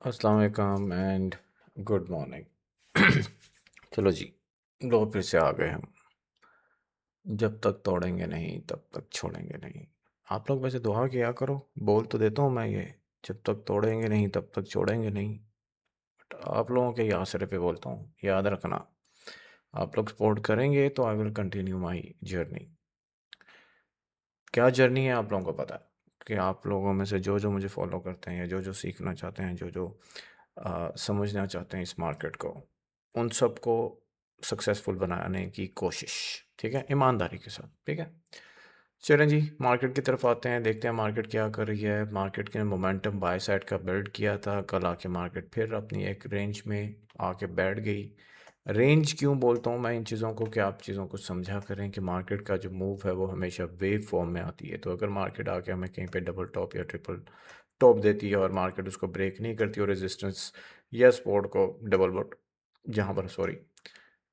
अस्सलाम वालेकुम and good morning. चलो जी, लो फिर से आ गए हम। जब तक तोड़ेंगे नहीं तब तक छोड़ेंगे नहीं। आप लोग वैसे दुआ किया करो, बोल तो देता हूँ मैं ये, जब तक तोड़ेंगे नहीं तब तक छोड़ेंगे नहीं। बट आप लोगों के यहाँ सिरे पे बोलता हूँ, याद रखना। आप लोग सपोर्ट करेंगे तो I will continue my journey. क्या जर्नी है आप लोगों को पता है कि आप लोगों में से जो जो मुझे फॉलो करते हैं या जो जो सीखना चाहते हैं, जो जो समझना चाहते हैं इस मार्केट को, उन सबको सक्सेसफुल बनाने की कोशिश। ठीक है, ईमानदारी के साथ। ठीक है, चलें जी, मार्केट की तरफ आते हैं, देखते हैं मार्केट क्या कर रही है। मार्केट के मोमेंटम बाय साइड का बिल्ड किया था, कल आके मार्केट फिर अपनी एक रेंज में आके बैठ गई। रेंज क्यों बोलता हूँ मैं इन चीज़ों को, कि आप चीज़ों को समझा करें कि मार्केट का जो मूव है वो हमेशा वेव फॉर्म में आती है। तो अगर मार्केट आके हमें कहीं पे डबल टॉप या ट्रिपल टॉप देती है और मार्केट उसको ब्रेक नहीं करती और रेजिस्टेंस या सपोर्ट को डबल बॉट जहाँ पर, सॉरी,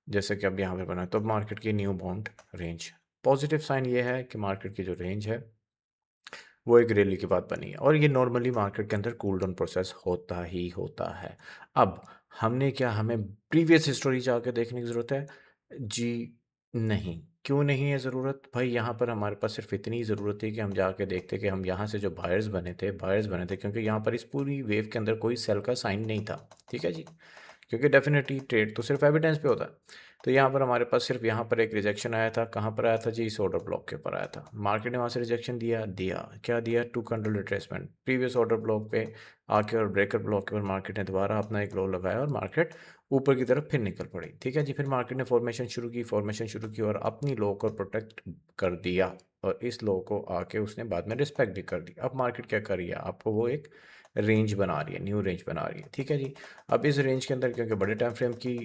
जैसे कि अब यहाँ पे बना है, तो मार्केट की new bound range. Positive sign ये है कि मार्केट की जो रेंज है वो एक रैली के बाद बनी है, और ये नॉर्मली मार्केट के अंदर कूल डाउन प्रोसेस होता ही होता है। अब हमने क्या, हमें प्रीवियस हिस्टोरी जाके देखने की ज़रूरत है? जी नहीं। क्यों नहीं है ज़रूरत? भाई यहाँ पर हमारे पास सिर्फ इतनी ज़रूरत थी कि हम जाके देखते कि हम यहाँ से जो बायर्स बने थे, क्योंकि यहाँ पर इस पूरी वेव के अंदर कोई सेल का साइन नहीं था। ठीक है जी, क्योंकि डेफिनेटली ट्रेड तो सिर्फ एविडेंस पे होता है। तो यहाँ पर हमारे पास सिर्फ यहाँ पर एक रिजेक्शन आया था। कहाँ पर आया था जी? इस ऑर्डर ब्लॉक के ऊपर आया था। मार्केट ने वहाँ से रिजेक्शन दिया दिया क्या दिया? 2 candle retracement previous order block पे आके, और ब्रेकर ब्लॉक के ऊपर मार्केट ने दोबारा अपना एक लो लगाया और मार्केट ऊपर की तरफ फिर निकल पड़ी। ठीक है जी, फिर मार्केट ने फॉर्मेशन शुरू की और अपनी लो को प्रोटेक्ट कर दिया, और इस लो को आके उसने बाद में रिस्पेक्ट भी कर दी। अब मार्केट क्या कर रही है? आपको वो एक रेंज बना रही है, न्यू रेंज बना रही है। ठीक है जी, अब इस रेंज के अंदर, क्योंकि बड़े टाइम फ्रेम की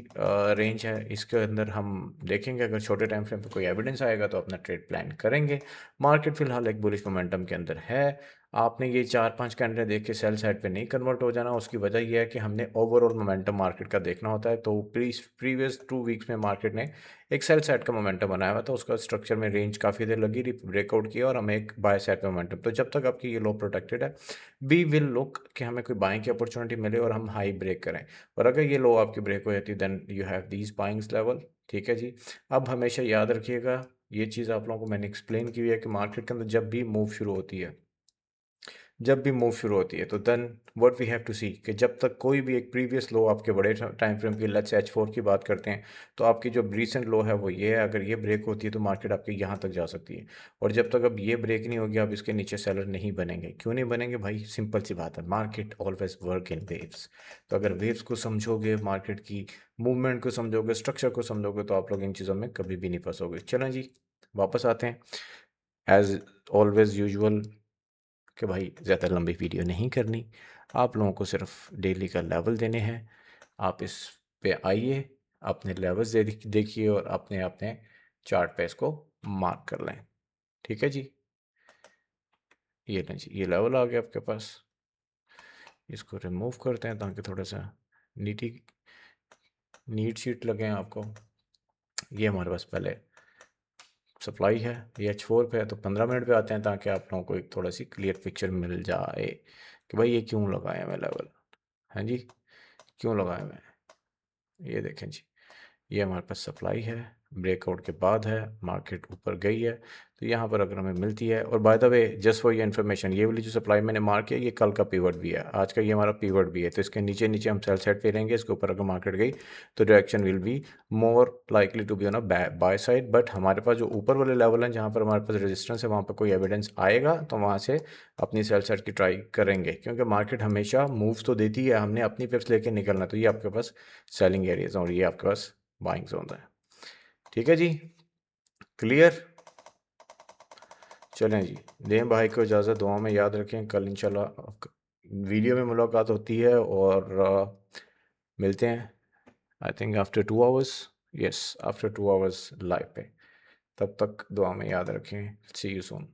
रेंज है, इसके अंदर हम देखेंगे अगर छोटे टाइम फ्रेम पे कोई एविडेंस आएगा तो अपना ट्रेड प्लान करेंगे। मार्केट फिलहाल एक बुलिश मोमेंटम के अंदर है। आपने ये 4-5 कैंडल देख के सेल साइड पे नहीं कन्वर्ट हो जाना। उसकी वजह यह है कि हमने ओवरऑल मोमेंटम मार्केट का देखना होता है। तो प्रीवियस 2 वीक्स में मार्केट ने एक सेल साइड का मोमेंटम बनाया हुआ था, उसका स्ट्रक्चर में रेंज काफ़ी देर लगी, ब्रेकआउट किया और हमें एक बाय साइड का मोमेंटम। तो जब तक आपकी ये लो प्रोटेक्टेड है, वी विल लुक कि हमें कोई बाइंग की अपॉर्चुनिटी मिले और हम हाई ब्रेक करें। और अगर ये लो आपकी ब्रेक हो जाती है, then you have these buyings level. ठीक है जी, अब हमेशा याद रखिएगा, ये चीज़ आप लोगों को मैंने एक्सप्लेन की हुई है कि मार्केट के अंदर जब भी मूव शुरू होती है तो then what we have to see, कि जब तक कोई भी एक प्रीवियस लो आपके बड़े टाइम फ्रेम की, लेट्स H4 की बात करते हैं, तो आपकी जो रीसेंट लो है वो ये है। अगर ये ब्रेक होती है तो मार्केट आपके यहाँ तक जा सकती है, और जब तक अब ये ब्रेक नहीं होगी आप इसके नीचे सेलर नहीं बनेंगे। क्यों नहीं बनेंगे भाई? सिंपल सी बात है, market always work in waves. तो अगर वेव्स को समझोगे, मार्केट की मूवमेंट को समझोगे, स्ट्रक्चर को समझोगे, तो आप लोग इन चीज़ों में कभी भी नहीं फंसोगे। चलें जी, वापस आते हैं एज ऑलवेज यूजुअल, कि भाई ज़्यादा लंबी वीडियो नहीं करनी, आप लोगों को सिर्फ डेली का लेवल देने हैं। आप इस पे आइए, अपने लेवल्स देखिए और अपने अपने चार्ट पे इसको मार्क कर लें। ठीक है जी, ये लें जी, ये लेवल आ गया आपके पास। इसको रिमूव करते हैं ताकि थोड़ा सा नीट शीट लगे आपको। ये हमारे पास पहले सप्लाई है, ये H4 पे है। तो 15 मिनट पे आते हैं ताकि आप लोगों को एक थोड़ा सी क्लियर पिक्चर मिल जाए कि भाई ये क्यों लगाया मैं लेवल। हाँ जी, क्यों लगाया मैं? ये देखें जी, ये हमारे पास सप्लाई है, ब्रेकआउट के बाद है, मार्केट ऊपर गई है। तो यहाँ पर अगर हमें मिलती है, और by the way just for ये इन्फॉर्मेशन, ये वाली जो सप्लाई मैंने मार्क किया ये कल का पीवट भी है, आज का ये हमारा पीवट भी है। तो इसके नीचे नीचे हम सेल साइड पे रहेंगे, इसके ऊपर अगर मार्केट गई तो direction will be more likely to be on a buy side. But हमारे पास जो ऊपर वाले लेवल हैं जहाँ पर हमारे पास रेजिस्टेंस है, वहाँ पर कोई एविडेंस आएगा तो वहाँ से अपनी सेल साइड की ट्राई करेंगे, क्योंकि मार्केट हमेशा मूव तो देती है, हमने अपनी पिप्स लेके निकलना। तो ये आपके पास सेलिंग एरियाज और ये आपके पास बाइंग जोन है। ठीक है जी, क्लियर? चलें जी, दें भाई को इजाज़त, दुआ में याद रखें। कल इंशाल्लाह वीडियो में मुलाकात होती है, और मिलते हैं I think after 2 hours. Yes, after 2 hours live पे। तब तक दुआ में याद रखें। सी यू सून।